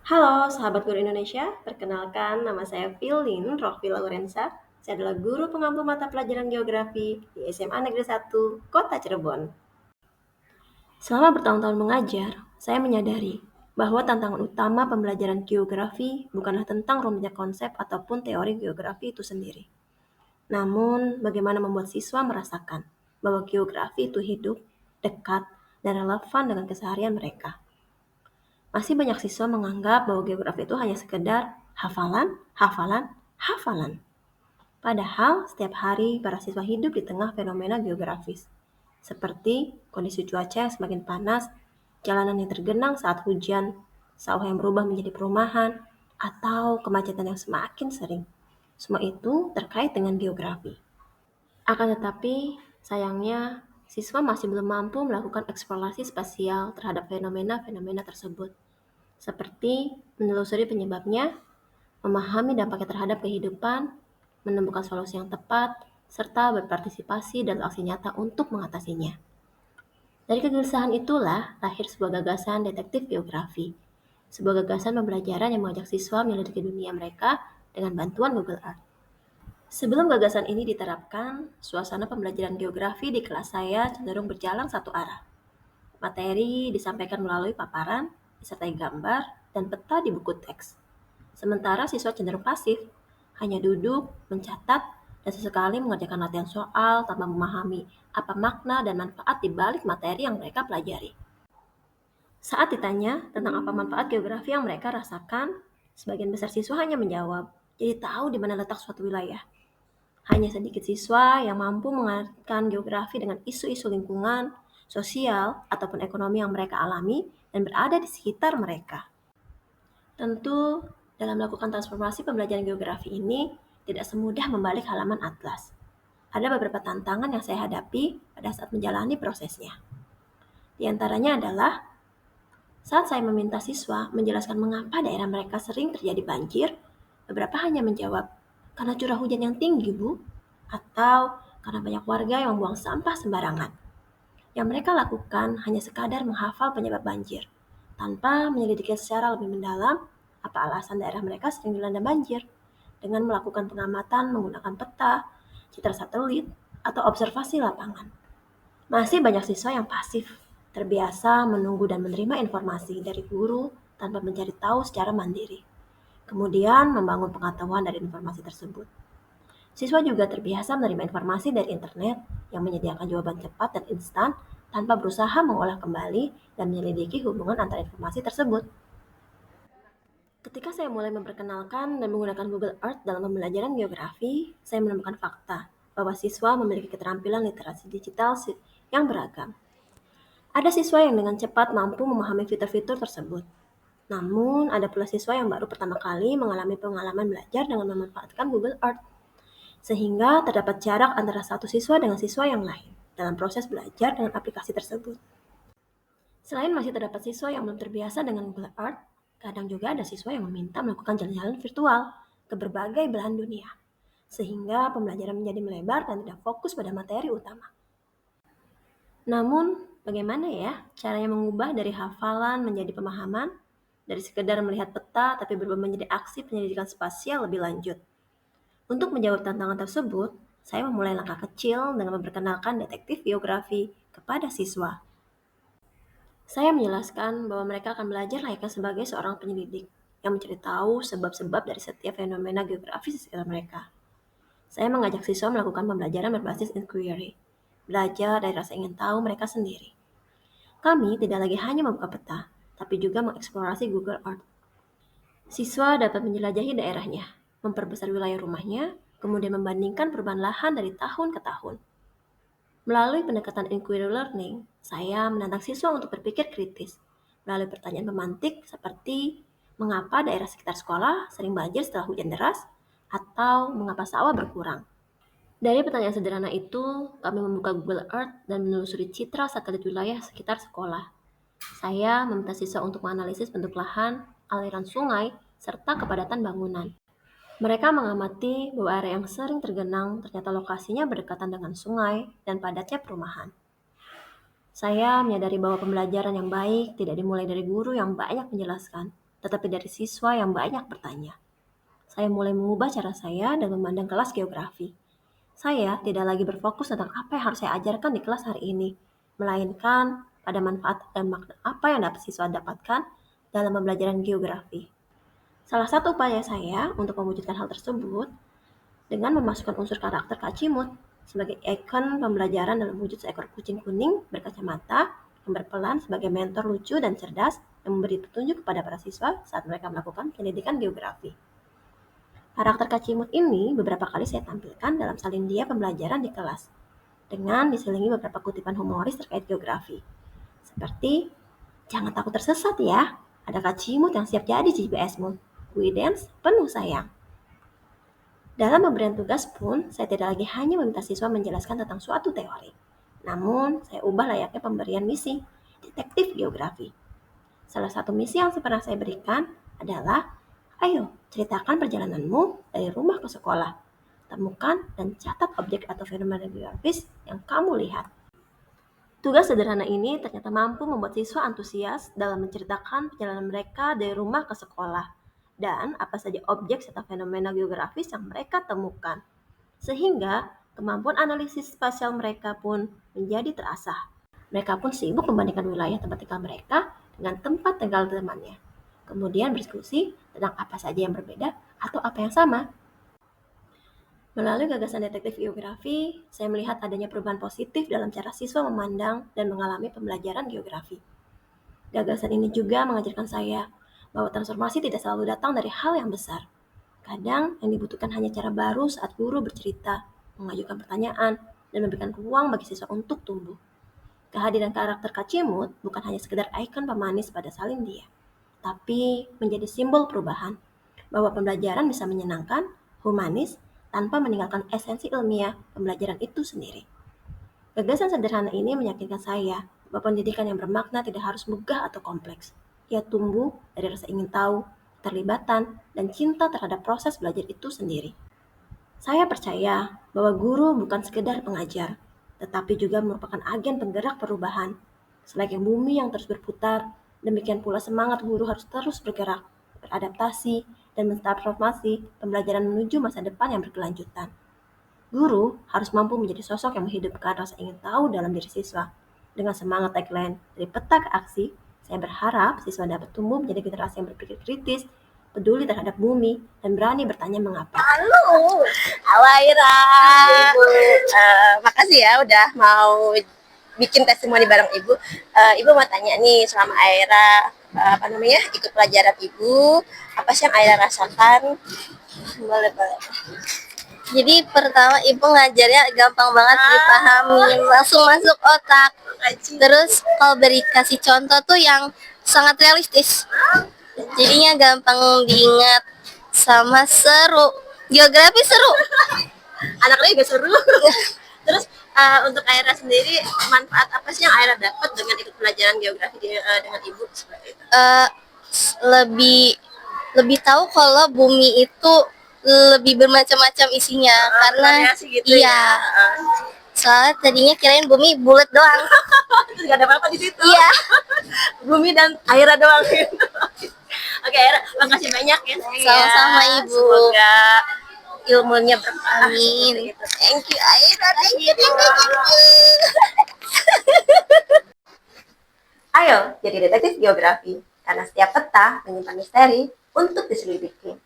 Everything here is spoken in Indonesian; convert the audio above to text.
Halo, sahabat guru Indonesia. Perkenalkan, nama saya Filin Rohvi Laurensa. Saya adalah guru pengampu mata pelajaran geografi di SMA Negeri 1, Kota Cirebon. Selama bertahun-tahun mengajar, saya menyadari bahwa tantangan utama pembelajaran geografi bukanlah tentang rumitnya konsep ataupun teori geografi itu sendiri. Namun, bagaimana membuat siswa merasakan bahwa geografi itu hidup, dekat, dan relevan dengan keseharian mereka. Masih banyak siswa menganggap bahwa geografi itu hanya sekedar hafalan, hafalan, hafalan. Padahal setiap hari para siswa hidup di tengah fenomena geografis, seperti kondisi cuaca yang semakin panas, jalanan yang tergenang saat hujan, sawah yang berubah menjadi perumahan, atau kemacetan yang semakin sering. Semua itu terkait dengan geografi. Akan tetapi, sayangnya, siswa masih belum mampu melakukan eksplorasi spasial terhadap fenomena-fenomena tersebut, seperti menelusuri penyebabnya, memahami dampaknya terhadap kehidupan, menemukan solusi yang tepat, serta berpartisipasi dalam aksi nyata untuk mengatasinya. Dari kegelisahan itulah lahir sebuah gagasan detektif geografi, sebuah gagasan pembelajaran yang mengajak siswa menyelidiki dunia mereka dengan bantuan Google Earth. Sebelum gagasan ini diterapkan, suasana pembelajaran geografi di kelas saya cenderung berjalan satu arah. Materi disampaikan melalui paparan, disertai gambar, dan peta di buku teks. Sementara siswa cenderung pasif, hanya duduk, mencatat, dan sesekali mengerjakan latihan soal tanpa memahami apa makna dan manfaat di balik materi yang mereka pelajari. Saat ditanya tentang apa manfaat geografi yang mereka rasakan, sebagian besar siswa hanya menjawab, jadi tahu di mana letak suatu wilayah. Hanya sedikit siswa yang mampu mengaitkan geografi dengan isu-isu lingkungan, sosial, ataupun ekonomi yang mereka alami dan berada di sekitar mereka. Tentu, dalam melakukan transformasi pembelajaran geografi ini, tidak semudah membalik halaman atlas. Ada beberapa tantangan yang saya hadapi pada saat menjalani prosesnya. Di antaranya adalah saat saya meminta siswa menjelaskan mengapa daerah mereka sering terjadi banjir, beberapa hanya menjawab, "Karena curah hujan yang tinggi, Bu," atau "Karena banyak warga yang membuang sampah sembarangan." Yang mereka lakukan hanya sekadar menghafal penyebab banjir, tanpa menyelidiki secara lebih mendalam apa alasan daerah mereka sering dilanda banjir, dengan melakukan pengamatan menggunakan peta, citra satelit, atau observasi lapangan. Masih banyak siswa yang pasif, terbiasa menunggu dan menerima informasi dari guru tanpa mencari tahu secara mandiri, kemudian membangun pengetahuan dari informasi tersebut. Siswa juga terbiasa menerima informasi dari internet yang menyediakan jawaban cepat dan instan tanpa berusaha mengolah kembali dan menyelidiki hubungan antara informasi tersebut. Ketika saya mulai memperkenalkan dan menggunakan Google Earth dalam pembelajaran geografi, saya menemukan fakta bahwa siswa memiliki keterampilan literasi digital yang beragam. Ada siswa yang dengan cepat mampu memahami fitur-fitur tersebut. Namun, ada pula siswa yang baru pertama kali mengalami pengalaman belajar dengan memanfaatkan Google Earth, sehingga terdapat jarak antara satu siswa dengan siswa yang lain dalam proses belajar dengan aplikasi tersebut. Selain masih terdapat siswa yang belum terbiasa dengan Google Earth, kadang juga ada siswa yang meminta melakukan jalan-jalan virtual ke berbagai belahan dunia, sehingga pembelajaran menjadi melebar dan tidak fokus pada materi utama. Namun, bagaimana ya caranya mengubah dari hafalan menjadi pemahaman, dari sekedar melihat peta tapi berubah menjadi aksi penyelidikan spasial lebih lanjut? Untuk menjawab tantangan tersebut, saya memulai langkah kecil dengan memperkenalkan detektif geografi kepada siswa. Saya menjelaskan bahwa mereka akan belajar layaknya sebagai seorang penyelidik yang mencari tahu sebab-sebab dari setiap fenomena geografis di sekitar mereka. Saya mengajak siswa melakukan pembelajaran berbasis inquiry, belajar dari rasa ingin tahu mereka sendiri. Kami tidak lagi hanya membuka peta, tapi juga mengeksplorasi Google Earth. Siswa dapat menjelajahi daerahnya, memperbesar wilayah rumahnya, kemudian membandingkan perubahan lahan dari tahun ke tahun. Melalui pendekatan inquiry learning, saya menantang siswa untuk berpikir kritis, melalui pertanyaan pemantik seperti mengapa daerah sekitar sekolah sering banjir setelah hujan deras, atau mengapa sawah berkurang. Dari pertanyaan sederhana itu, kami membuka Google Earth dan menelusuri citra satelit wilayah sekitar sekolah. Saya meminta siswa untuk menganalisis bentuk lahan, aliran sungai, serta kepadatan bangunan. Mereka mengamati bahwa area yang sering tergenang ternyata lokasinya berdekatan dengan sungai dan padatnya perumahan. Saya menyadari bahwa pembelajaran yang baik tidak dimulai dari guru yang banyak menjelaskan, tetapi dari siswa yang banyak bertanya. Saya mulai mengubah cara saya dan memandang kelas geografi. Saya tidak lagi berfokus tentang apa yang harus saya ajarkan di kelas hari ini, melainkan pada manfaat dan makna apa yang dapat siswa dapatkan dalam pembelajaran geografi. Salah satu upaya saya untuk mewujudkan hal tersebut dengan memasukkan unsur karakter Kak Cimut sebagai ikon pembelajaran dalam wujud seekor kucing kuning berkacamata yang berperan sebagai mentor lucu dan cerdas yang memberi petunjuk kepada para siswa saat mereka melakukan pendidikan geografi. Karakter Kak Cimut ini beberapa kali saya tampilkan dalam salindia pembelajaran di kelas, dengan diselingi beberapa kutipan humoris terkait geografi. Seperti, jangan takut tersesat ya, ada Kak Cimut yang siap jadi GPS-mu. Widens penuh sayang. Dalam pemberian tugas pun, saya tidak lagi hanya meminta siswa menjelaskan tentang suatu teori. Namun, saya ubah layaknya pemberian misi, detektif geografi. Salah satu misi yang pernah saya berikan adalah, ayo ceritakan perjalananmu dari rumah ke sekolah. Temukan dan catat objek atau fenomena geografis yang kamu lihat. Tugas sederhana ini ternyata mampu membuat siswa antusias dalam menceritakan perjalanan mereka dari rumah ke sekolah dan apa saja objek serta fenomena geografis yang mereka temukan. Sehingga kemampuan analisis spasial mereka pun menjadi terasah. Mereka pun sibuk membandingkan wilayah tempat tinggal mereka dengan tempat tinggal temannya. Kemudian berdiskusi tentang apa saja yang berbeda atau apa yang sama. Melalui gagasan detektif geografi, saya melihat adanya perubahan positif dalam cara siswa memandang dan mengalami pembelajaran geografi. Gagasan ini juga mengajarkan saya bahwa transformasi tidak selalu datang dari hal yang besar. Kadang yang dibutuhkan hanya cara baru saat guru bercerita, mengajukan pertanyaan, dan memberikan ruang bagi siswa untuk tumbuh. Kehadiran karakter Kak Cimut bukan hanya sekedar ikon pemanis pada salindia, tapi menjadi simbol perubahan, bahwa pembelajaran bisa menyenangkan, humanis, tanpa meninggalkan esensi ilmiah pembelajaran itu sendiri. Gagasan sederhana ini meyakinkan saya bahwa pendidikan yang bermakna tidak harus megah atau kompleks. Ia tumbuh dari rasa ingin tahu, keterlibatan, dan cinta terhadap proses belajar itu sendiri. Saya percaya bahwa guru bukan sekedar pengajar, tetapi juga merupakan agen penggerak perubahan. Selayaknya bumi yang terus berputar, demikian pula semangat guru harus terus bergerak, beradaptasi, dan mentransformasi pembelajaran menuju masa depan yang berkelanjutan. Guru harus mampu menjadi sosok yang menghidupkan rasa ingin tahu dalam diri siswa. Dengan semangat tagline, dari peta ke aksi, saya berharap siswa dapat tumbuh menjadi generasi yang berpikir kritis, peduli terhadap bumi, dan berani bertanya mengapa. Halo, halo Aira. Makasih ya udah mau bikin testimoni bareng Ibu. Ibu mau tanya nih, selama Aira ikut pelajaran Ibu, apa sih yang Aira rasakan? Boleh. Jadi pertama ibu ngajarnya gampang banget dipahami, langsung masuk otak. Terus kalau beri kasih contoh tuh yang sangat realistis, jadinya gampang diingat sama seru. Geografi seru. Anaknya juga seru. Terus untuk Aira sendiri, manfaat apa sih yang Aira dapat dengan ikut pelajaran geografi dengan Ibu seperti itu? Lebih tahu kalau bumi itu lebih bermacam-macam isinya karena gitu iya. Soalnya tadinya kirain bumi bulat doang. Terus gak ada apa-apa di situ. Iya. Bumi dan Aira doang. Oke, Aira, makasih banyak ya. Sama-sama Ibu. Semoga ilmunya berkah. Amin. Gitu. Thank you Aira. Thank you. Ayo jadi detektif geografi, karena setiap peta menyimpan misteri untuk diselidiki.